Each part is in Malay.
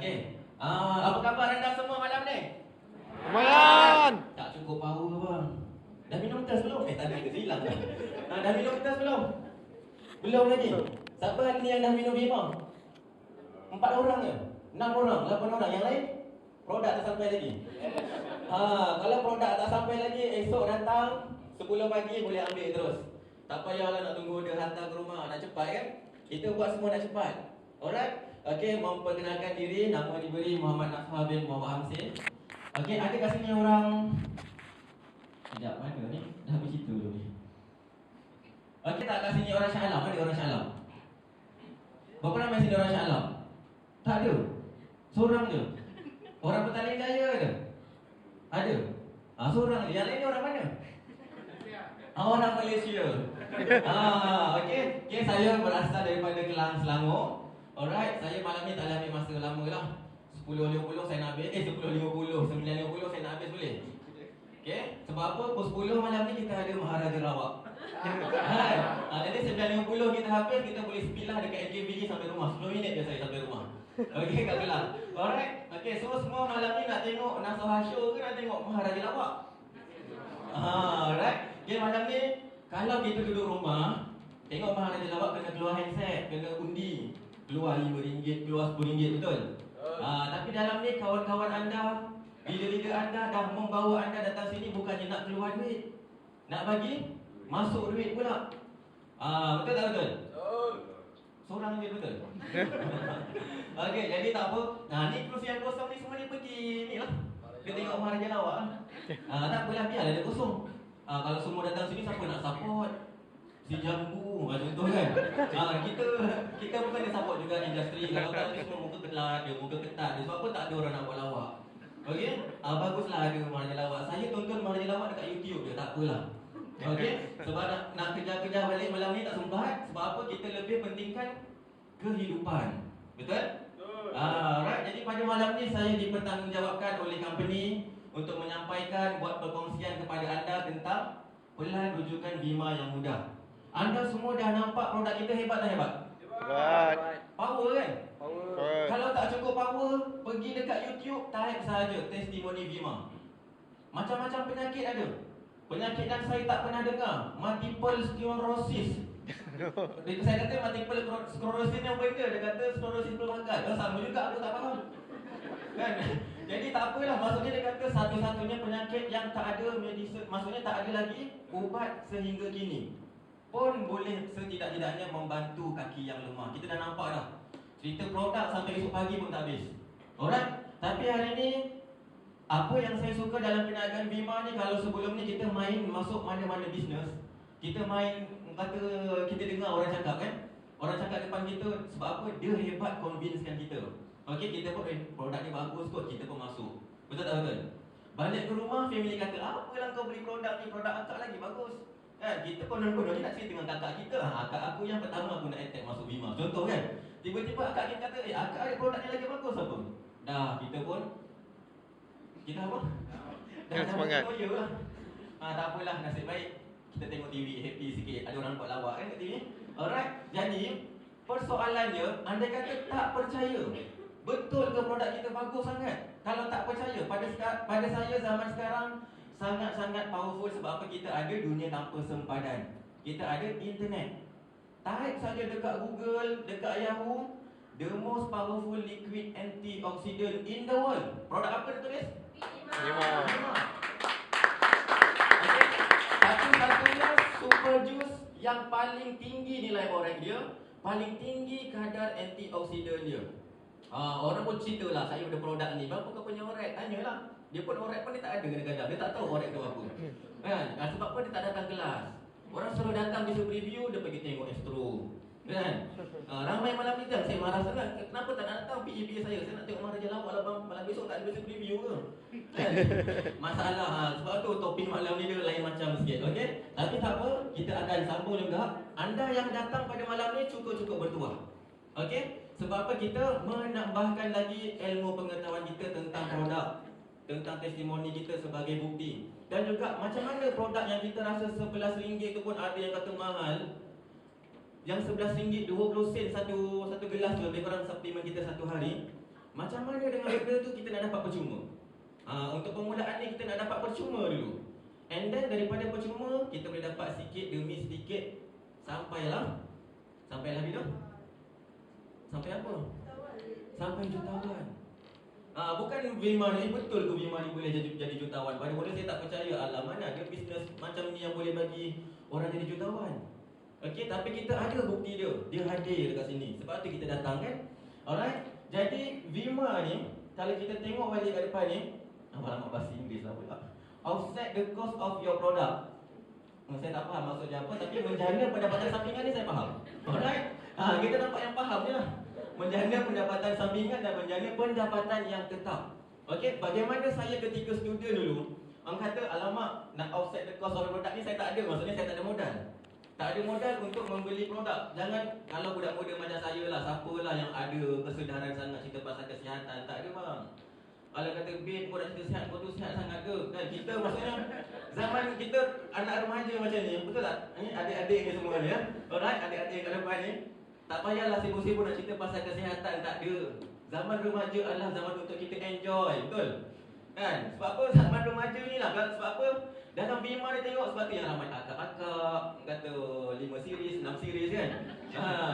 Okey. Apa khabar anda semua malam ni? Lumayan. Tak cukup power bang. Dah minum test belum? Tadi kita hilang dah. Dah minum test belum? Belum lagi. Siapa hari ni yang dah minum Bima? 4 orang je? 6 orang? 8 orang? Yang lain? Produk tak sampai lagi? Kalau produk tak sampai lagi, esok datang 10 pagi boleh ambil terus. Tak payahlah nak tunggu dia hantar ke rumah. Nak cepat kan? Kita buat semua nak cepat. Alright? Okey, memperkenalkan diri. Nama diberi Muhammad Nashar bin Muhammad Hamsin. Okey, ada kat sini orang... Sekejap, mana ni? Dah habis cerita dulu ni. Okey, tak kat sini orang Shah Alam? Ada orang Shah Alam? Berapa ramai sini orang Shah Alam? Tak ada? Seorang je? Orang Petaling Jaya ada? Ada? Seorang je. Yang lain ni orang mana? Orang Malaysia. Okey. Okey, saya berasal daripada Kelang, Selangor. Alright, saya malam ni tak boleh ambil masa lama lah. 10.50 saya nak habis. 10.50, 9.50 saya nak habis boleh? Okey, sebab apa? Pukul 10 malam ni kita ada Maharaja Rawak. Jadi 9.50 kita habis, kita boleh sepilah dekat LKBG sampai rumah. 10 minit je saya sampai rumah. Okey, kat Kelang. Alright. Okey, so semua malam ni nak tengok Nashar Show ke nak tengok Maharaja Rawak? Alright. Okey, malam ni kalau kita duduk rumah, tengok Maharaja Rawak kena keluar handset, kena undi. Keluar RM5, keluar RM10, betul? Tapi dalam ni kawan-kawan anda, leader-leader anda dah membawa anda datang sini bukannya nak keluar duit, nak bagi masuk duit pula. Betul tak betul? Betul. Seorang je betul. Okey, jadi tak apa. Ni kerusi yang kosong ni semua ni pergi ni lah. Dia tengok Maharaja Rawak lah. Tak apalah, biarlah dia kosong. Kalau semua datang sini, siapa nak support? Si Jambu, macam tu kan. Kita bukan dia support juga industri. Kalau tak ni semua muka kelat, dia muka ketat. Dia sebab apa tak ada orang nak buat lawak. Okey? Baguslah ada Maharaja Rawak. Saya tonton Maharaja Rawak dekat YouTube je, tak apalah. Okey? Sebab nak kejar-kejar balik malam ni tak sempat. Sebab apa? Kita lebih pentingkan kehidupan. Betul? Right. Jadi pada malam ni saya dipertanggungjawabkan oleh company untuk menyampaikan, buat perkongsian kepada anda tentang pelan rujukan Bima yang mudah. Anda semua dah nampak produk kita hebat tak hebat? Hebat. Power kan? Power. Kalau tak cukup power, pergi dekat YouTube, type sahaja testimoni Bima. Macam-macam penyakit ada. Penyakit yang saya tak pernah dengar, multiple sclerosis. Saya kata multiple sclerosis ni apa benda? Dia kata sclerosis pelbagai. Sama juga, aku tak faham. Kan? Jadi tak apalah, maksudnya dia kata satu-satunya penyakit yang tak ada medicine, maksudnya tak ada lagi ubat sehingga kini pun boleh setidak-tidaknya membantu kaki yang lemah. Kita dah nampak dah. Cerita produk sampai esok pagi pun tak habis. Alright? Tapi hari ni apa yang saya suka dalam perniagaan Bima ni, kalau sebelum ni kita main masuk mana-mana bisnes, kita main, kata kita dengar orang cakap kan, orang cakap depan kita, sebab apa? Dia hebat convincekan kita. Okey, kita pun produk ni bagus kot, kita pun masuk. Betul tak betul? Balik ke rumah, family kata, apalah kau beli produk ni, produk akak lagi bagus. Kan, kita konon-konon ni nak cerita dengan kakak kita. Akak aku yang pertama aku nak attack masuk Bima. Contoh kan, tiba-tiba akak kita kata, akak ada produk ni lagi bagus apa? Dah, kita pun kita apa? Dah semangat. Oh, lah. Tak apalah, nasib baik kita tengok TV, happy sikit. Ada orang buat lawak kan kat TV. Alright, jadi persoalannya, andai kata tak percaya, betul ke produk kita bagus sangat? Kalau tak percaya, pada saya zaman sekarang sangat-sangat powerful. Sebab apa? Kita ada dunia tanpa sempadan. Kita ada internet. Type saja dekat Google, dekat Yahoo, the most powerful liquid antioxidant in the world. Produk apa dia tulis? Bima. Okay. Satu-satunya super juice yang paling tinggi nilai orek dia, paling tinggi kadar antioksidan dia. Orang pun cerita lah, saya ada produk ni, berapa kau punya orek? Tanyalah. Dia pun orek pun dia tak ada kadang-kadang. Dia tak tahu orek tu apa. Kan? Sebab apa dia tak datang kelas? Orang suruh datang, dia suruh review, dia pergi tengok Astro. Kan? Ramai malam ni kan, saya marah sangat. Kenapa tak nak datang PEB saya? Saya nak tengok Maharaja Rawak lah bang. Malam besok tak ada besok review ke? Kan? Masalah. Sebab tu topik malam ni dia lain macam sikit. Okay? Tapi tak apa, kita akan sambung juga. Anda yang datang pada malam ni cukup-cukup bertuah. Okay? Sebab apa? Kita menambahkan lagi ilmu pengetahuan kita tentang produk, tentang testimoni kita sebagai bukti. Dan juga macam mana produk yang kita rasa RM11 tu pun ada yang kata mahal. Yang RM11 20 sen satu gelas tu, lebih kurang suplemen kita satu hari. Macam mana dengan benda tu kita nak dapat percuma? Untuk permulaan ni kita nak dapat percuma dulu. And then daripada percuma kita boleh dapat sikit demi sedikit sampailah bila? Sampai apa? Sampai jutawan. Bukan Vima ni, betul ke Vima ni boleh jadi jutawan? Pada saya tak percaya. Alah, mana ada bisnes macam ni yang boleh bagi orang jadi jutawan. Okey, tapi kita ada bukti dia. Dia hadir dekat sini. Sebab tu kita datang kan. Alright. Jadi Vima ni, kalau kita tengok balik kat depan ni, lama bahasa Inggeris lah pula. Offset the cost of your product. Saya tak faham maksudnya apa, tapi menjana pendapatan sampingan ni saya faham. Alright. Kita nampak yang faham je lah. Menjana pendapatan sampingan dan menjana pendapatan yang tetap. Okey, bagaimana saya ketika student dulu, orang kata, alamak, nak offset the cost of the product ni saya tak ada. Maksudnya saya tak ada modal. Tak ada modal untuk membeli produk. Jangan, kalau budak muda macam saya lah, siapalah yang ada kesedaran sangat cerita pasal kesihatan. Tak ada bang. Kalau kata bin kau dah cerita sihat, kau tu sihat sangat ke? Kan kita maksudnya zaman kita anak remaja macam ni, betul tak? Ini adik-adik ni semua ni ya. Alright, adik-adik kat depan ni. Tak payahlah sibuk-sibuk nak cerita pasal kesihatan, tak ada. Zaman remaja adalah zaman untuk kita enjoy, betul? Kan? Sebab apa? Zaman remaja ni lah. Sebab apa? Dalam Bima ni tengok, sebab tu yang ramai akak-akak, kata 5 series, 6 series kan?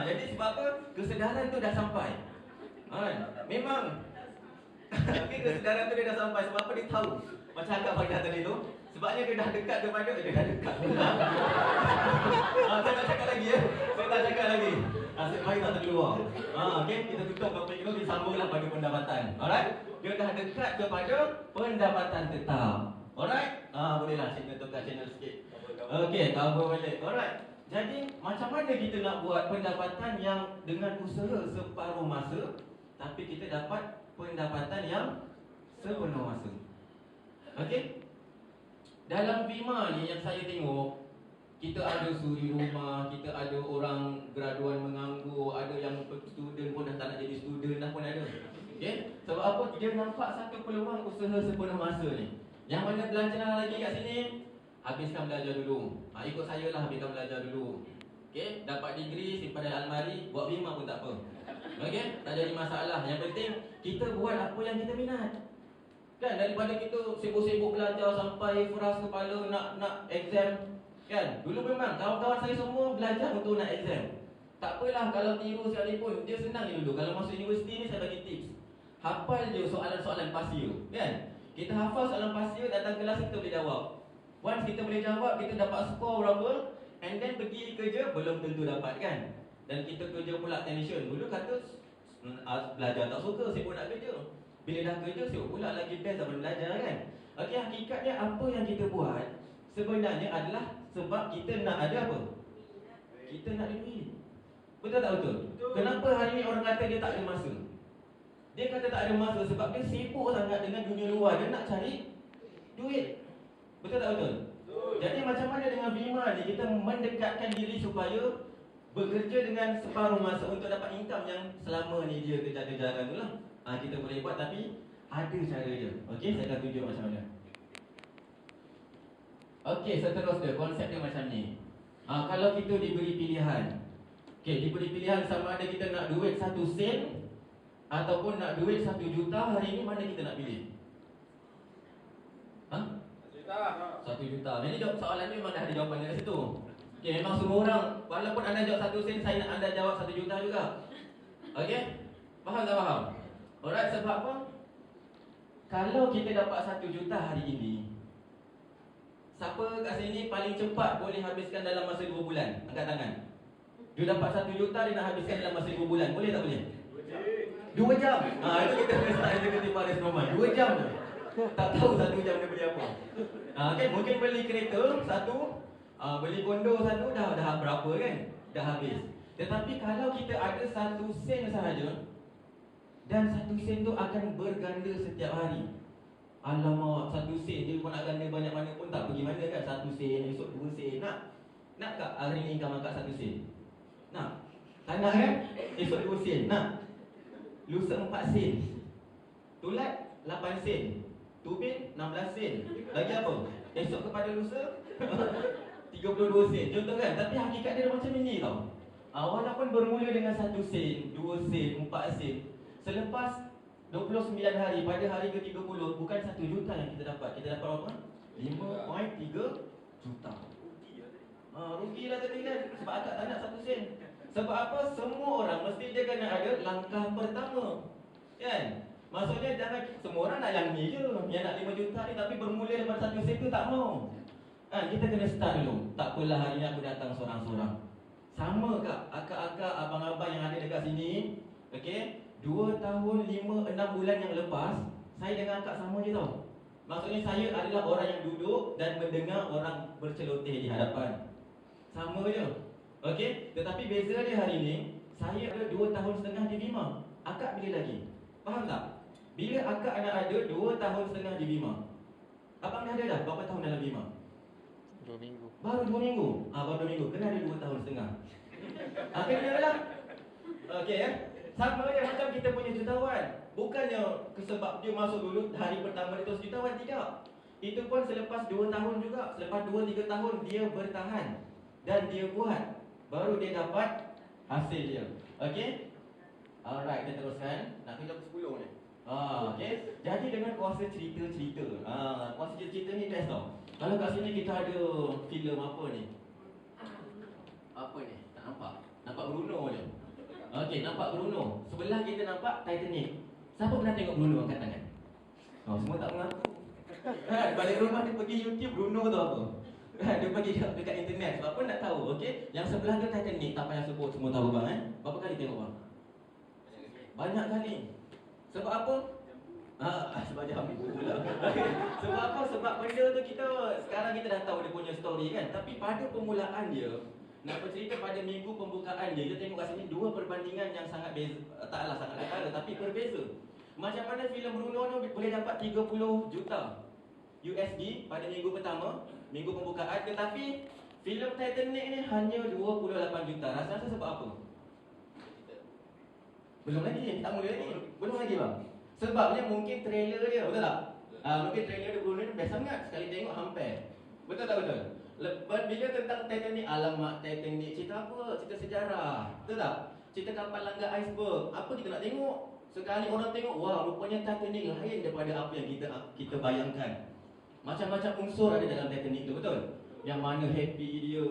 Jadi sebab apa? Kesedaran tu dah sampai. Memang tapi kesedaran tu dia dah sampai. Sebab apa? Dia tahu. Macam akak pagi tadi tu, sebabnya dia dah dekat kepada dia dah dekat. Saya tak cakap lagi ya. Saya tak cakap lagi. Mari tak terkeluar. Okay, kita tutup topik itu, kita sambunglah pada pendapatan. Alright? Dia dah dekat kepada pendapatan tetap. Alright? Bolehlah kita tukar channel sikit. Okay, cover balik. Alright. Jadi, macam mana kita nak buat pendapatan yang dengan usaha separuh masa, tapi kita dapat pendapatan yang sepenuh masa. Okey? Dalam Bima ni yang saya tengok, kita ada suri rumah, kita ada orang graduan menganggur, ada yang student pun dah tak nak jadi student dah pun ada. Okey? Sebab apa? Dia nampak satu peluang usaha sepenuh masa ni. Yang mana belajar lagi kat sini, habiskan belajar dulu. Ikut saya lah, habiskan belajar dulu. Okey? Dapat degree, simpan dalam almari, buat Bima pun tak apa. Okey, tak jadi masalah. Yang penting kita buat apa yang kita minat. Kan, daripada kita sibuk-sibuk belajar sampai keras kepala nak exam. Kan, dulu memang kawan-kawan saya semua belajar untuk nak exam. Tak apalah kalau tiru sekalipun, dia senang je dulu. Kalau masuk universiti ni saya bagi tips. Hafal je soalan-soalan pasir. Kan, kita hafal soalan pasir, datang kelas kita boleh jawab. Once kita boleh jawab, kita dapat skor berapa, and then pergi kerja, belum tentu dapat kan. Dan kita kerja pula tension. Dulu kata belajar tak suka, sibuk nak kerja. Bila dah kerja, sibuk pula lagi best zaman belajar kan. Okey, hakikatnya apa yang kita buat sebenarnya adalah sebab kita nak ada apa? Kita nak duit. Betul tak betul? Kenapa hari ni orang kata dia tak ada masa? Dia kata tak ada masa sebab dia sibuk sangat dengan dunia luar. Dia nak cari duit. Betul tak betul? Jadi macam mana dengan Bima ni, kita mendekatkan diri supaya bekerja dengan separuh masa untuk dapat income yang selama ni dia kejar-kejaran tu lah. Kita boleh buat tapi ada cara dia. Okey, saya akan tunjuk macam mana. Okey, seterusnya konsep dia macam ni. Kalau kita diberi pilihan. Okey, diberi pilihan sama ada kita nak duit 1 sen ataupun nak duit 1 juta, hari ni mana kita nak pilih? 1 juta. Ini soalan ni memang dah ada jawapan dekat situ. Okey, memang semua orang, walaupun anda jawab 1 sen, saya nak anda jawab 1 juta juga. Okey? Faham tak faham? Alright, sebab apa? Kalau kita dapat 1 juta hari ini, siapa kat sini paling cepat boleh habiskan dalam masa 2 bulan? Angkat tangan. Dia dapat 1 juta, dia nak habiskan dalam masa 2 bulan. Boleh tak boleh? 2 jam. Itu kita boleh start executive pada normal. 2 jam je. Tak tahu 1 jam dia beli apa. Okay, mungkin beli kereta satu, beli kondo satu, dah berapa kan? Dah habis. Tetapi kalau kita ada 1 sen sahaja, dan 1 sen tu akan berganda setiap hari. Alamak, 1 sen dia pun nak ganda banyak mana pun tak pergi mana kan. 1 sen, esok 2 sen. Nak tak hari ni income angkat 1 sen? Nak? Tak nak kan? Esok 2 sen. Nak? Lusa 4 sen. Tulat 8 sen. Tubin 16 sen. Lagi apa? Esok kepada lusa 32 sen. Contoh kan? Tapi hakikat dia macam ini tau. Walaupun bermula dengan 1 sen, 2 sen, 4 sen, selepas 29 hari pada hari ke-30 bukan 1 juta yang kita dapat. Kita dapat berapa? 5.3 juta. Rugilah tadi kan. Sebab akak tak nak 1 sen. Sebab apa? Semua orang mesti dia kena ada langkah pertama. Kan? Maksudnya jangan semua orang nak yang ni je, yang nak 5 juta ni, tapi bermula daripada 1 sen tu tak mau. Kita kena start dulu. Tak apalah hari ni aku datang seorang-seorang. Sama kak, akak-akak, abang-abang yang ada dekat sini. Okey, 2 tahun 5-6 bulan yang lepas, saya dengan akak sama je tau. Maksudnya saya adalah orang yang duduk dan mendengar orang berceloteh di hadapan. Sama je. Okey, tetapi beza dia hari ni, saya ada 2 tahun setengah di Bima. Akak bila lagi? Faham tak? Bila akak nak ada 2 tahun setengah di Bima, abang dah ada dah berapa tahun dalam Bima? 2 minggu. Baru 2 minggu. Baru 2 minggu. Kena ada 2 tahun setengah. Kena lah. Okey sama je macam kita punya jutawan. Bukannya sebab dia masuk dulu hari pertama dia terus jutawan, tidak. Itu pun selepas 2 tahun juga. Selepas 2-3 tahun dia bertahan dan dia buat, baru dia dapat hasil dia. Okey. Alright, kita teruskan. Nak kerja pukul 10 ni. Okey. Jadi dengan kuasa cerita-cerita. Kuasa cerita ni best tau. Kalau kat sini kita ada filem apa ni? Apa ni? Tak nampak. Nampak Bruno je. Okey, nampak Bruno. Sebelah kita nampak Titanic. Siapa pernah tengok Bruno angkat tangan? Semua tak mengaku. Balik rumah dia pergi YouTube Bruno tu apa? Dia pergi dekat internet. Sebab apa nak tahu, okey? Yang sebelah tu Titanic, tak payah sebut, semua tahu bang Berapa kali tengok bang? Banyak kali. Sebab apa? Sebab dia ambil buku pula. Sebab apa? Sebab benda tu kita sekarang kita dah tahu dia punya story kan. Tapi pada permulaan dia, nak bercerita pada minggu pembukaan dia, kita tengok kat sini 2 perbandingan yang sangat beza. Taklah sangat ketara, tapi berbeza. Macam mana filem Bruno tu boleh dapat 30 juta USD pada minggu pertama, minggu pembukaan. Tetapi filem Titanic ni hanya 28 juta. Rasa-rasa sebab apa? Belum lagi, tak mula lagi. Belum lagi bang. Sebabnya mungkin trailer dia, betul tak? Mungkin trailer dia Bruno ni best sangat. Sekali tengok hampir. Betul tak betul? Bila tentang Titanic, alamak Titanic, cerita apa? Cerita sejarah. Betul tak? Cerita kapal langgar iceberg. Apa kita nak tengok? Sekali orang tengok, wah rupanya Titanic lain daripada apa yang kita bayangkan. Macam-macam unsur ada dalam Titanic tu, betul? Yang mana happy dia,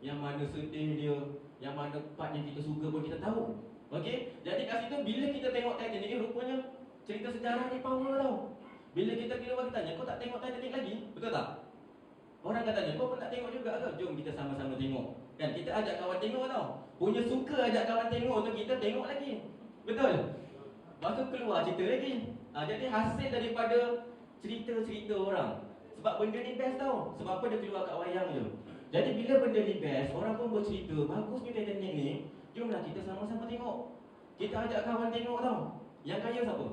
yang mana sedih dia, yang mana part yang kita suka pun kita tahu. Okey? Jadi kat situ bila kita tengok Titanic ni, rupanya cerita sejarah ni power tau. Bila kita keluar kita tanya, kau tak tengok Titanic lagi? Betul tak? Orang katanya, kau pun tak tengok juga ke? Jom kita sama-sama tengok. Kan kita ajak kawan tengok tau. Punya suka ajak kawan tengok tu kita tengok lagi. Betul? Lepas tu keluar cerita lagi. Jadi hasil daripada cerita-cerita orang. Sebab benda ni best tau. Sebab apa dia keluar kat wayang je. Jadi bila benda ni best, orang pun bercerita, bagusnya Titanic ni, jomlah kita sama-sama tengok. Kita ajak kawan tengok tau. Yang kaya siapa?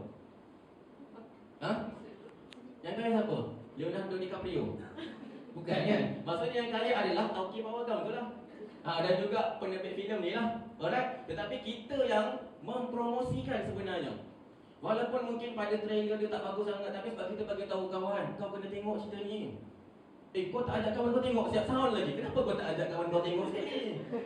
Yang kaya siapa? Leonardo DiCaprio? Bukan kan? Maksudnya yang kaya adalah Tauki Pawagam tu lah. Dan juga penerbit filem ni lah. Alright? Tetapi kita yang mempromosikan sebenarnya. Walaupun mungkin pada trailer dia tak bagus sangat, tapi sebab kita bagi tahu kawan, kau kena tengok cerita ni. Kau tak ajak kawan kau tengok, siap sound lagi. Kenapa kau tak ajak kawan kau tengok sekali?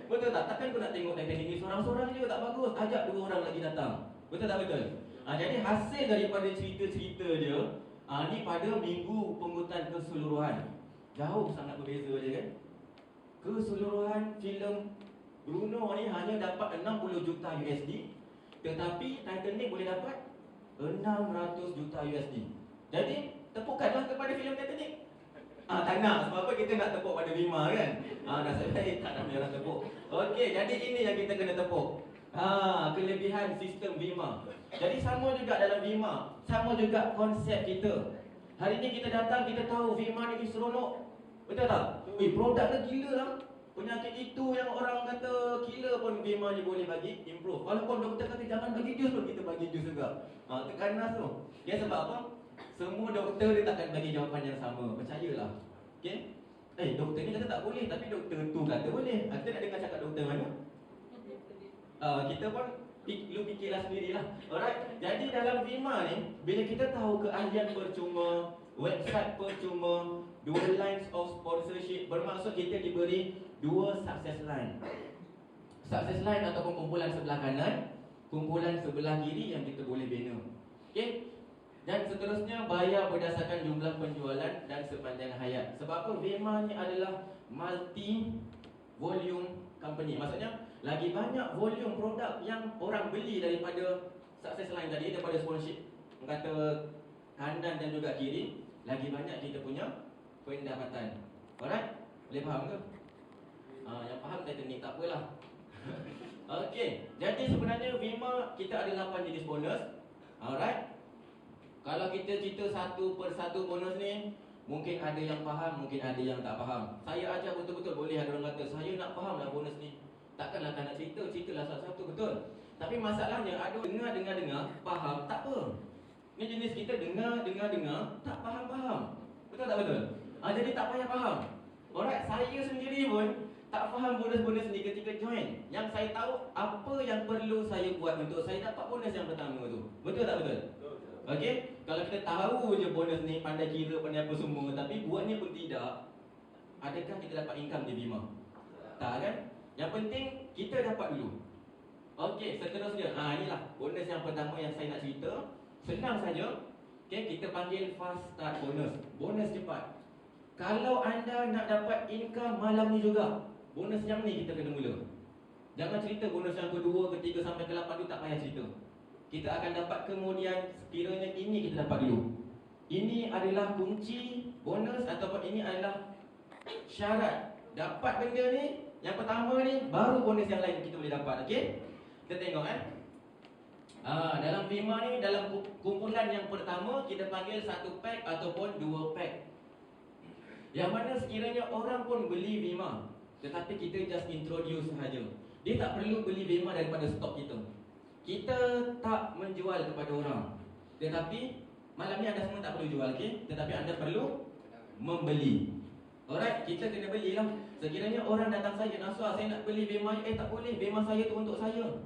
Betul tak? Takkan kau nak tengok Titanic ni seorang-seorang je tak bagus. Ajak 2 orang lagi datang. Betul tak betul? Jadi hasil daripada cerita-cerita dia, ni pada minggu penghutan keseluruhan. Jauh sangat berbeza je kan. Keseluruhan filem Bruno ni hanya dapat 60 juta USD. Tetapi Titanic boleh dapat 600 juta USD. Jadi tepukanlah kepada filem Titanic. Tak nak, sebab apa kita nak tepuk pada Bima kan. Nasib baik tak nak orang tepuk. Okey, jadi ini yang kita kena tepuk. Kelebihan sistem Bima. Jadi sama juga dalam Bima, sama juga konsep kita. Hari ni kita datang, kita tahu Bima ni seronok. Betul tak? Produk dia gila lah. Penyakit itu yang orang kata gila pun Bima ni boleh bagi improve. Walaupun doktor kata jangan bagi jus pun kita bagi jus juga. Tekanas tu. Ya sebab apa? Semua doktor dia takkan bagi jawapan yang sama. Percayalah. Okey? Doktor ni kata tak boleh, tapi doktor tu kata boleh. Kita nak dengar cakap doktor mana? Kita pun lu fikirlah sendirilah. Alright. Jadi dalam Bima ni, bila kita tahu keahlian percuma, website percuma, 2 lines of sponsorship, bermaksud kita diberi 2 success line. Success line ataupun kumpulan sebelah kanan, kumpulan sebelah kiri yang kita boleh bina. Okey. Dan seterusnya bayar berdasarkan jumlah penjualan dan sepanjang hayat. Sebab apa? Vema ni adalah multi volume company. Maksudnya lagi banyak volume produk yang orang beli daripada sukses lain tadi, daripada sponsorship kata kanan dan juga kiri, lagi banyak kita punya pendapatan. Alright? Boleh faham ke? Yang faham teknik tak apalah. Okey, jadi sebenarnya Vima kita ada 8 jenis bonus. Alright? Kalau kita cerita satu per satu bonus ni, mungkin ada yang faham, mungkin ada yang tak faham. Saya ajar betul-betul, boleh ada orang kata saya nak faham lah bonus ni. Takkanlah tak nak cerita, ceritalah satu-satu, betul. Tapi masalahnya ada dengar, faham, tak apa. Ni jenis kita dengar, tak faham. Betul tak betul? Jadi tak payah faham. Alright, saya sendiri pun tak faham bonus-bonus ni ketika join. Yang saya tahu apa yang perlu saya buat untuk saya dapat bonus yang pertama tu. Betul tak betul? Okey, kalau kita tahu je bonus ni, pandai kira, pandai apa semua, tapi buat ni pun tidak, adakah kita dapat income di Vima? Tak kan? Yang penting kita dapat dulu. Okey, seterusnya, inilah bonus yang pertama yang saya nak cerita. Senang saja. Okey, kita panggil fast start bonus. Bonus cepat. Kalau anda nak dapat income malam ni juga, bonus yang ni kita kena mula. Jangan cerita bonus yang kedua, ketiga sampai ke-8 tu, tak payah cerita. Kita akan dapat kemudian, sekiranya ini kita dapat dulu. Ini adalah kunci bonus ataupun ini adalah syarat dapat benda ni. Yang pertama ni, baru bonus yang lain kita boleh dapat. Okey? Kita tengok dalam Vima ni, dalam kumpulan yang pertama, kita panggil 1 pack ataupun 2 pack. Yang mana sekiranya orang pun beli Vima, tetapi kita just introduce sahaja. Dia tak perlu beli Vima daripada stok kita. Kita tak menjual kepada orang. Tetapi malam ni anda semua tak perlu jual, okey? Tetapi anda perlu membeli. Alright, kita kena belilah. Sekiranya orang datang saya, Nasrah, saya nak beli Vima, tak boleh, Vima saya tu untuk saya.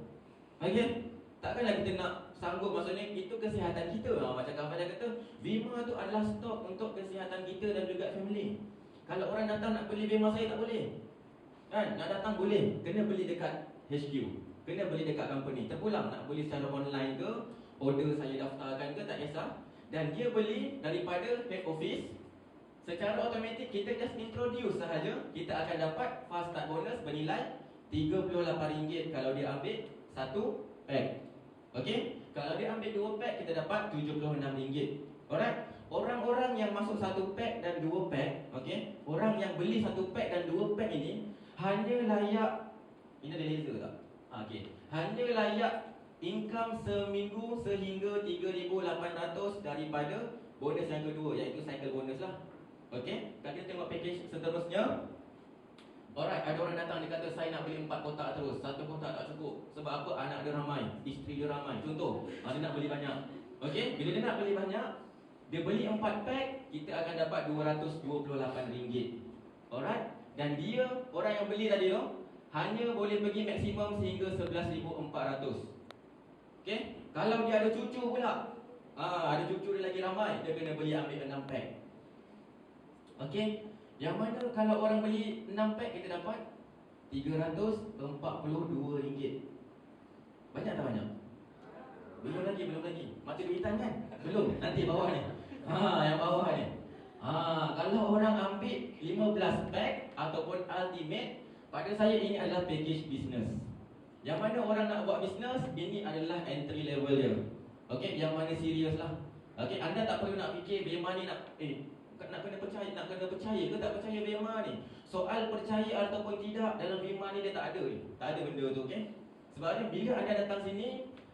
Okey? Takkanlah kita nak sanggup, maksudnya itu kesihatan kita. Macam kawan-kawan kata, Vima tu adalah stok untuk kesihatan kita dan juga family. Kalau orang datang nak beli Vima saya, tak boleh. Kan? Nak datang boleh, kena beli dekat HQ. Kena beli dekat company. Terpulang nak beli secara online ke, order saya daftarkan ke, tak kisah. Dan dia beli daripada head office. Secara automatik kita just introduce sahaja, kita akan dapat fast start bonus bernilai RM38 kalau dia ambil 1 pack. Okey? Kalau dia ambil 2 pack, kita dapat RM76. Alright? Orang-orang yang masuk 1 pack dan 2 pack, okey? Orang yang beli 1 pack dan 2 pack ini hanya layak, ini ada laser tak? Okey. Hanya layak income seminggu sehingga 3,800 daripada bonus yang kedua, iaitu cycle bonus lah. Okey, kalau kita tengok package seterusnya. Alright, ada orang datang, dia kata saya nak beli 4 kotak terus. 1 kotak tak cukup. Sebab apa? Anak dia ramai, isteri dia ramai. Contoh, dia nak beli banyak. Okey, bila dia nak beli banyak, dia beli 4 pack, kita akan dapat RM228. Alright, dan dia, orang yang beli tadi tu, hanya boleh pergi maksimum sehingga 11,400. Okey, kalau dia ada cucu pula, ada cucu dia lagi ramai, dia kena beli ambil 6 pack. Okey, yang mana kalau orang beli 6 pack, kita dapat RM342. Banyak tak banyak? Belum lagi. Mati duitan kan? Belum, nanti bawah ni. Yang bawah ni. Kalau orang ambil 15 pack ataupun ultimate, pada saya ini adalah package business. Yang mana orang nak buat business, ini adalah entry level dia. Okey, yang mana serius lah. Okey, anda tak perlu nak fikir Vima ni nak kena percaya ke tak percaya Vima ni. Soal percaya ataupun tidak dalam Vima ni dia tak ada. Tak ada benda tu, okey. Sebab ni bila anda datang sini,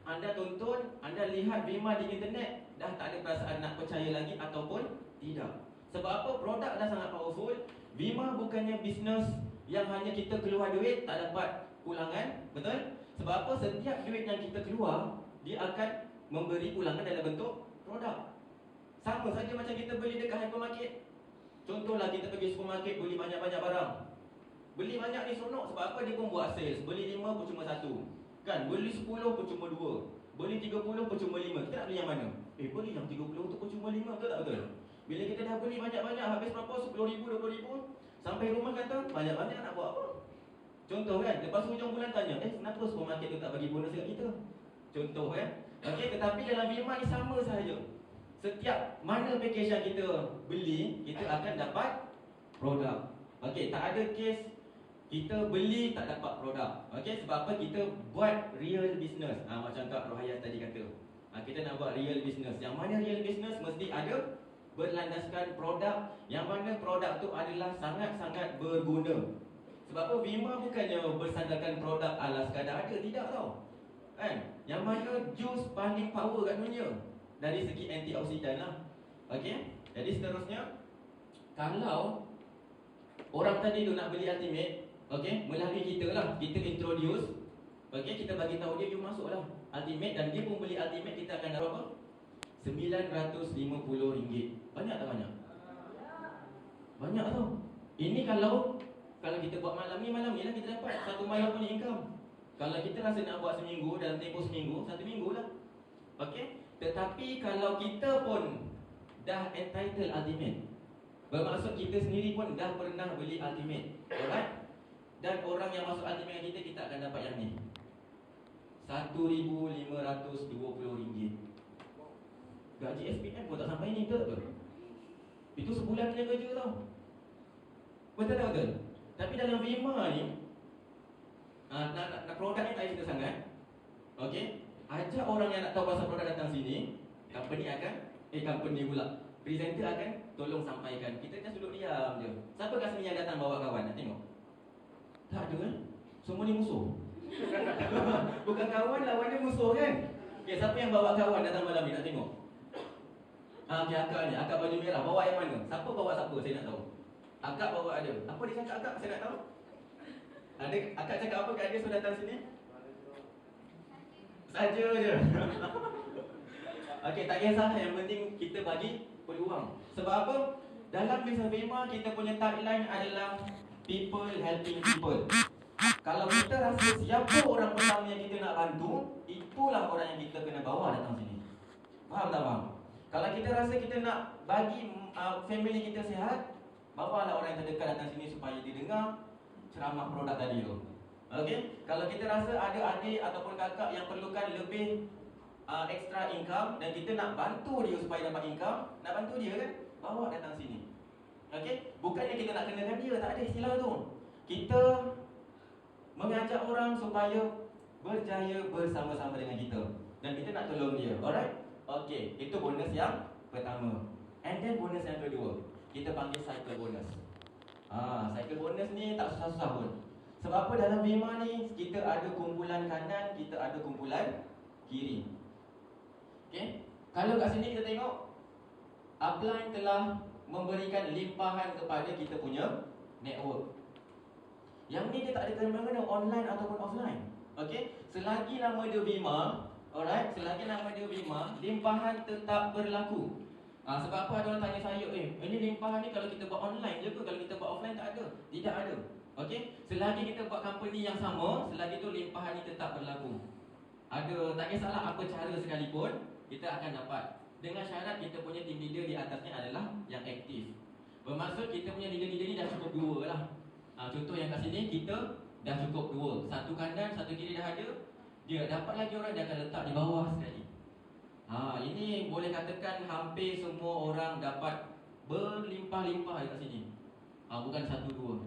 anda tonton, anda lihat Vima di internet, dah tak ada perasaan nak percaya lagi ataupun tidak. Sebab apa? Produk dah sangat powerful. Vima bukannya bisnes yang hanya kita keluar duit tak dapat pulangan, betul? Sebab apa? Setiap duit yang kita keluar, dia akan memberi pulangan dalam bentuk produk. Sama saja macam kita beli dekat hypermarket. Contohlah kita pergi supermarket, beli banyak-banyak barang. Beli banyak ni seronok sebab apa? Dia pun buat sales. Beli 5 pun cuma 1. Kan? Beli 10 pun cuma 2. Beli 30 pun cuma 5. Kita nak beli yang mana? Beli yang 30 tu pun cuma 5. Betul tak betul? Bila kita dah beli banyak-banyak, habis berapa? 10,000, 20,000. Sampai rumah kata, banyak-banyak nak buat apa? Contoh kan? Lepas hujung bulan tanya, kenapa supermarket tu tak bagi bonus dekat kita? Contoh kan? Okey, tetapi dalam Bima ni sama sahaja. Setiap mana package yang kita beli, kita akan dapat produk. Okey, tak ada kes kita beli tak dapat produk. Okey, sebab apa? Kita buat real business. Macam Kak Rohaya tadi kata. Kita nak buat real business. Yang mana real business mesti ada berlandaskan produk, yang mana produk tu adalah sangat-sangat berguna. Sebab apa? Bima bukannya bersandarkan produk ala sekadar ada, tidak tau. Kan? Yang mana jus paling power kat dunia dari segi antioksidan lah. Okey? Jadi seterusnya, kalau orang tadi tu nak beli Ultimate, okey, melalui kita lah, kita introduce, okey, kita bagi tahu dia, you masuk lah Ultimate, dan dia pun beli Ultimate, kita akan dapat apa? RM950. Banyak tak banyak? Banyak tau. Ini kalau kita buat malam ni lah kita dapat satu malam punya income. Kalau kita rasa nak buat seminggu, dalam tempoh seminggu, 1 minggu lah. Okey? Tetapi kalau kita pun dah entitled Ultimate, bermaksud kita sendiri pun dah pernah beli Ultimate, alright? Dan orang yang masuk Ultimate dengan kita akan dapat yang ni, RM1,520. Gaji SPM pun tak sampai ni, betul tak? Itu sebulan punya kerja tau. Betul tak betul? Tapi dalam Bima ni, nak produk ni tak payah cerita sangat. Okey, ajak orang yang nak tahu pasal produk datang sini. Company pula, presenter akan tolong sampaikan. Kita just duduk diam je. Siapa kat sini yang datang bawa kawan? Nak tengok? Tak ada kan? Semua ni musuh. Bukan kawan, lawannya musuh kan? Okay, siapa yang bawa kawan datang malam ni? Nak tengok? Okay, akak ni, akak baju merah. Bawa yang mana? Siapa bawa siapa? Saya nak tahu. Akak bawa ada. Apa dia cakap akak? Saya nak tahu. Akak cakap apa kat dia suruh datang sini? Saja je. Okey, tak kisah. Yang penting kita bagi peluang. Sebab apa? Dalam bisnes Bima, kita punya tagline adalah people helping people. Kalau kita rasa siapa orang pertama yang kita nak bantu, itulah orang yang kita kena bawa datang sini. Faham tak faham? Kalau kita rasa kita nak bagi family kita sihat, bawalah orang yang terdekat datang sini supaya dia dengar ceramah produk tadi tu. Okey? Kalau kita rasa ada adik ataupun kakak yang perlukan lebih extra income dan kita nak bantu dia supaya dapat income, nak bantu dia kan? Bawa datang sini. Okey? Bukannya kita nak kenakan dia, tak ada istilah tu. Kita mengajak orang supaya berjaya bersama-sama dengan kita, dan kita nak tolong dia. Alright? Okey, itu bonus yang pertama. And then bonus yang kedua, kita panggil cycle bonus. Cycle bonus ni tak susah-susah pun. Sebab apa? Dalam Bima ni kita ada kumpulan kanan, kita ada kumpulan kiri. Okey? Kalau kat sini kita tengok, upline telah memberikan limpahan kepada kita punya network. Yang ni dia tak ada kena-mengena online ataupun offline. Okey? Selagi nama dia Bima, alright, selagi nama dia Bima, limpahan tetap berlaku. Sebab apa ada orang tanya saya, ini limpahan ni kalau kita buat online je ke? Kalau kita buat offline tak ada? Tidak ada. Okey? Selagi kita buat company yang sama, selagi tu limpahan ni tetap berlaku. Ada, tak kisahlah apa cara sekalipun, kita akan dapat. Dengan syarat kita punya team leader di atasnya adalah yang aktif. Bermaksud kita punya leader-leader ni dah cukup 2 lah. Contoh yang kat sini kita dah cukup 2. Satu kanan, satu kiri dah ada. Dia dapat lagi orang, dia akan letak di bawah sekali. Ini boleh katakan hampir semua orang dapat berlimpah-limpah kat sini. Bukan 1-2.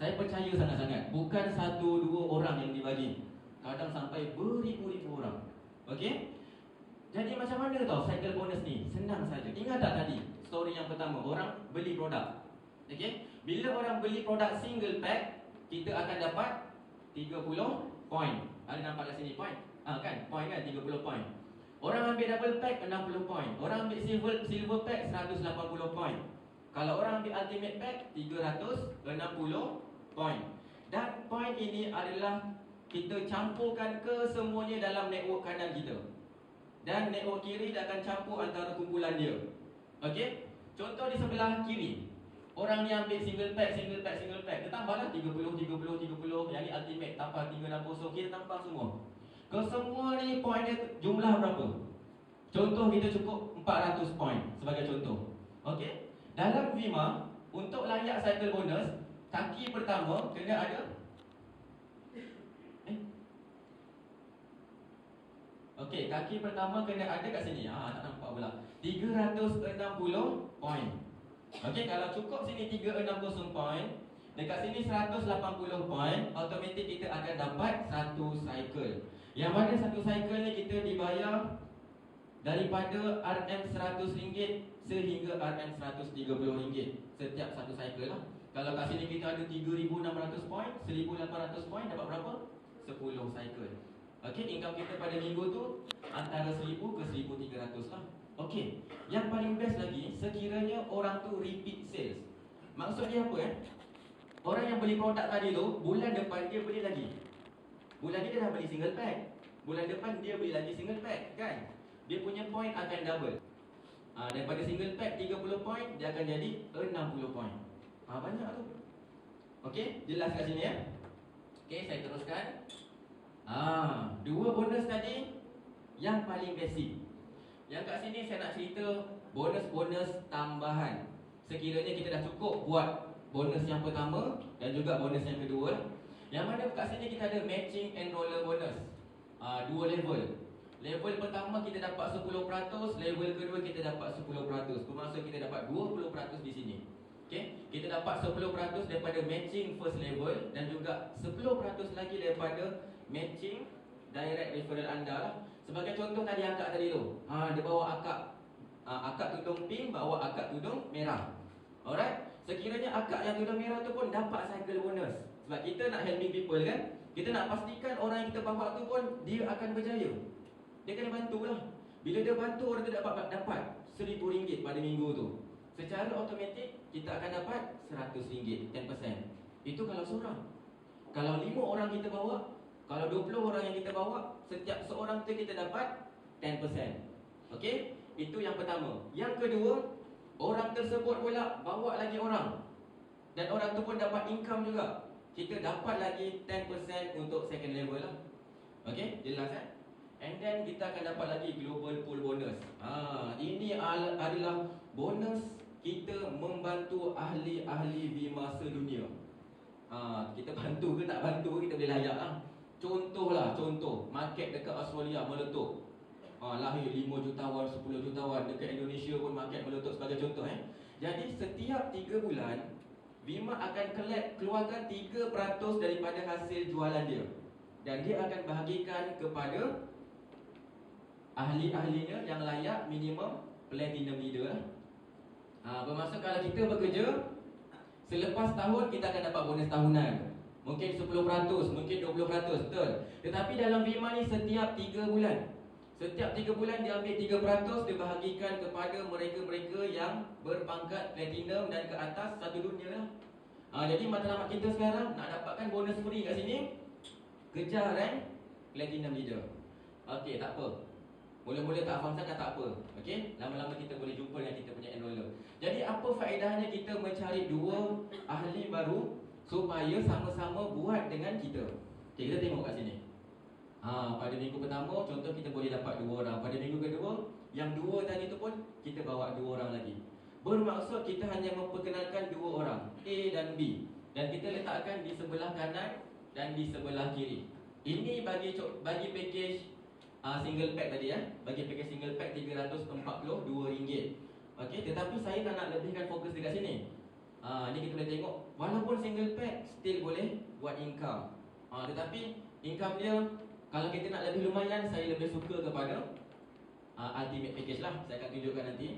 Saya percaya sangat-sangat, bukan 1-2 orang yang dibagi. Kadang sampai beribu-ribu orang. Okey? Jadi macam mana tau cycle bonus ni? Senang saja. Ingat tak tadi story yang pertama, orang beli produk. Okey? Bila orang beli produk single pack, kita akan dapat 30 point. Ada nampak kat sini point? Kan? Point kan? 30 point. Orang ambil double pack 60 point. Orang ambil silver pack 180 point. Kalau orang ambil ultimate pack 360 point. Dan point ini adalah kita campurkan kesemuanya dalam network kanan kita. Dan network kiri dia akan campur antara kumpulan dia. Okey? Contoh di sebelah kiri, orang ni ambil single pack. Dia tambahlah 30. Yang ni ultimate tambah 360. So kita tambah semua. Kesemua ni point dia jumlah berapa? Contoh kita cukup 400 point sebagai contoh. Okey? Dalam Bima, untuk layak cycle bonus, kaki pertama kena ada Okey, kaki pertama kena ada kat sini. Tak nampak pula. 360 poin. Okey, kalau cukup sini 360 poin, dekat sini 180 poin, automatik kita akan dapat satu cycle. Yang mana satu cycle ni kita dibayar daripada RM100 sehingga RM130 setiap satu cycle lah. Kalau kat sini kita ada 3,600 poin, 1,800 poin, dapat berapa? 10 cycle. Okey, income kita pada minggu tu antara 1,000 ke 1,300 lah. Okey, yang paling best lagi, sekiranya orang tu repeat sales. Maksud dia apa Orang yang beli produk tadi tu, bulan depan dia beli lagi. Bulan ni dia dah beli single pack, bulan depan dia beli lagi single pack, kan? Dia punya point akan double. Daripada single pack 30 point, dia akan jadi 60 point. Banyak tu. Okey, jelas kat sini Okey, saya teruskan. Dua bonus tadi yang paling basic. Yang kat sini saya nak cerita bonus-bonus tambahan. Sekiranya kita dah cukup buat bonus yang pertama dan juga bonus yang kedua. Yang mana kat sini kita ada matching enroller bonus. Dua level. Level pertama kita dapat 10%, level kedua kita dapat 10%. Bermaksud kita dapat 20% di sini. Okey, kita dapat 10% daripada matching first level dan juga 10% lagi daripada matching direct referral anda lah. Sebagai contoh tadi akak tadi tu, dia bawa akak tudung pink, bawa akak tudung merah. Alright, sekiranya akak yang tudung merah tu pun dapat cycle bonus. Sebab kita nak helping people kan, kita nak pastikan orang yang kita bawa tu pun dia akan berjaya. Dia kena bantulah. Bila dia bantu orang tu dapat RM1,000 pada minggu tu, secara automatik kita akan dapat RM100, 10%. Itu kalau seorang. Kalau 5 orang kita bawa, kalau 20 orang yang kita bawa, setiap seorang tu kita dapat 10%. Okey? Itu yang pertama. Yang kedua, orang tersebut pula bawa lagi orang, dan orang tu pun dapat income juga. Kita dapat lagi 10% untuk second level lah. Okey? Jelas And then kita akan dapat lagi global pool bonus. Ini adalah bonus kita membantu ahli-ahli bima sedunia. Kita bantu ke tak bantu, kita boleh layak lah. Contoh market dekat Australia meletup. Lahir 5 jutawan, 10 jutawan. Dekat Indonesia pun market meletup sebagai contoh Jadi setiap 3 bulan Bima akan keluarkan 3% daripada hasil jualan dia, dan dia akan bahagikan kepada ahli-ahlinya yang layak minimum platinum leader lah. Bermaksud kalau kita bekerja, selepas tahun kita akan dapat bonus tahunan. Mungkin 10%, mungkin 20%, betul. Tetapi dalam Bima ni setiap 3 bulan, setiap 3 bulan dia ambil 3%, dia bahagikan kepada mereka-mereka yang berpangkat platinum dan ke atas satu dunia lah. Jadi matlamat kita sekarang nak dapatkan bonus free kat sini, kejar rank platinum leader. Okey, tak apa. Mula-mula tak faham sangat tak apa. Okey, lama-lama kita boleh jumpa dengan kita punya enroller. Jadi apa faedahnya kita mencari 2 ahli baru supaya sama-sama buat dengan kita? Okey, kita tengok kat sini. Pada minggu pertama contoh kita boleh dapat 2 orang. Pada minggu kedua, yang 2 tadi tu pun kita bawa 2 orang lagi. Bermaksud kita hanya memperkenalkan 2 orang, A dan B, dan kita letakkan di sebelah kanan dan di sebelah kiri. Ini bagi package single pack tadi bagi package single pack RM342. Okey, tetapi saya tak nak lebihkan fokus dekat sini. Ni kita boleh tengok, walaupun single pack still boleh buat income. Tetapi income dia, kalau kita nak lebih lumayan, saya lebih suka kepada ultimate package lah. Saya akan tunjukkan nanti.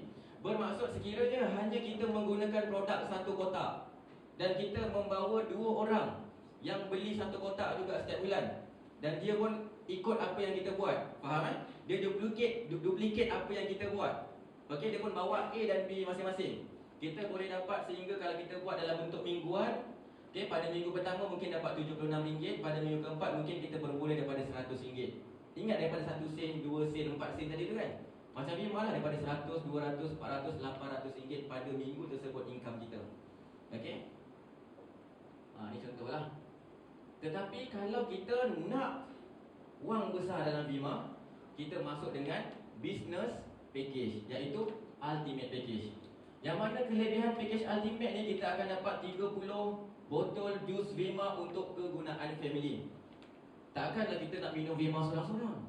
Bermaksud sekiranya hanya kita menggunakan produk satu kotak dan kita membawa 2 orang yang beli satu kotak juga setiap bulan, dan dia pun ikut apa yang kita buat, faham Dia duplicate apa yang kita buat. Okey, dia pun bawa A dan B masing-masing. Kita boleh dapat sehingga kalau kita buat dalam bentuk mingguan, okey, pada minggu pertama mungkin dapat RM76, pada minggu keempat mungkin kita bermula daripada RM100. Ingat daripada 1 sen, 2 sen, 4 sen tadi tu kan. Macam Bima lah, daripada 100, 200, 400, RM800 pada minggu tersebut income kita. Okey. Ini contohlah. Tetapi kalau kita nak wang besar dalam Bima, kita masuk dengan business package, iaitu ultimate package. Yang mana kelebihan package ultimate ni, kita akan dapat 30 botol jus Bima untuk kegunaan family. Takkanlah kita nak minum Bima seorang-seorang.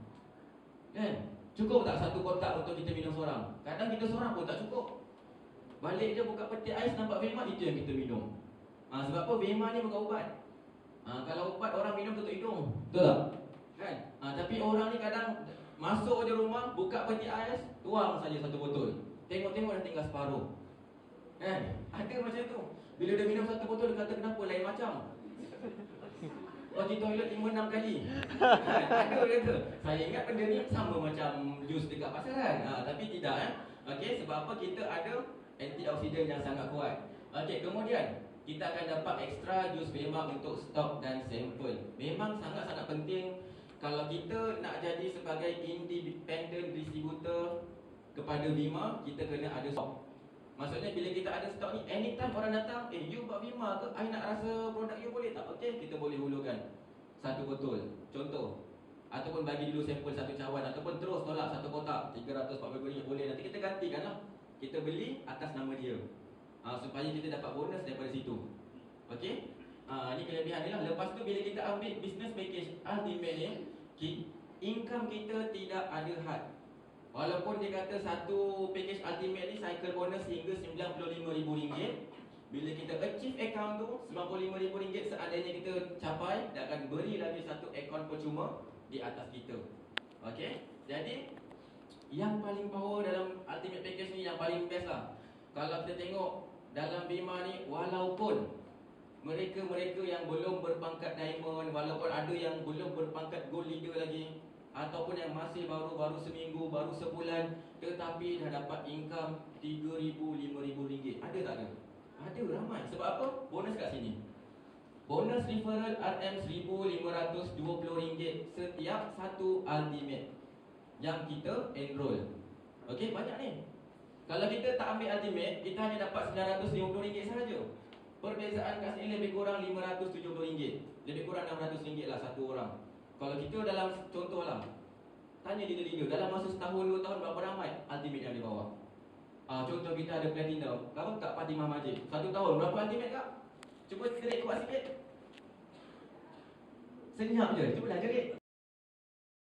Kan? Cukup tak satu kotak untuk kita minum seorang? Kadang kita seorang pun tak cukup. Balik je buka peti ais nampak Vema, itu yang kita minum. Sebab apa? Vema ni bukan ubat. Kalau ubat orang minum tutup hidung. Betul tak? Kan? Tapi orang ni kadang masuk je rumah, buka peti ais, tuang saja satu botol. Tengok-tengok dah tinggal separuh. Kan? Ada macam tu. Bila dia minum satu botol, dia kata kenapa lain macam. Pergi toilet 5-6 kali. Kan? Ada dia kata. Saya ingat benda ni sama macam jus dekat pasaran. Tapi tidak. Okey, sebab apa? Kita ada antioksidan yang sangat kuat. Okey, kemudian kita akan dapat ekstra jus Vema untuk stok dan sampel. Memang sangat-sangat penting kalau kita nak jadi sebagai independent distributor kepada Vema, kita kena ada stok. Maksudnya bila kita ada stok ni, anytime orang datang, you buat Vema ke? I nak rasa produk you boleh tak? Okey, kita boleh hulukan satu botol. Contoh. Ataupun bagi dulu sampel satu cawan, ataupun terus tolak satu kotak RM340 boleh. Nanti kita gantikanlah. Kita beli atas nama dia. Supaya kita dapat bonus daripada situ. Okey? Ini kelebihan dia lah. Lepas tu bila kita ambil business package ultimate ni, income kita tidak ada had. Walaupun dia kata satu package ultimate ni cycle bonus hingga RM95,000. Bila kita achieve account tu RM95,000, seandainya kita capai, dia akan beri lagi satu account percuma di atas kita. Okey? Jadi yang paling power dalam ultimate package ni, yang paling best lah. Kalau kita tengok dalam Vema ni, walaupun mereka-mereka yang belum berpangkat diamond, walaupun ada yang belum berpangkat gold leader lagi, ataupun yang masih baru seminggu, baru sebulan, tetapi dah dapat income RM3,000, RM5,000. Ada tak ada? Ada, ramai. Sebab apa? Bonus kat sini. Bonus referral RM1,520 setiap satu ultimate yang kita enroll. Okey, banyak ni. Kalau kita tak ambil ultimate, kita hanya dapat RM950 sahaja. Perbezaan kat sini lebih kurang RM570. Lebih kurang RM600 lah satu orang. Kalau kita dalam, contohlah, tanya leader-leader, dalam masa setahun, 2 tahun, berapa ramai ultimate yang dibawa? Contoh kita ada platinum. Kamu Kak Fatimah Majid, 1 tahun, berapa ultimate Kak? Cuba jerit kuat sikit. Senyap je, cuba lah jerit.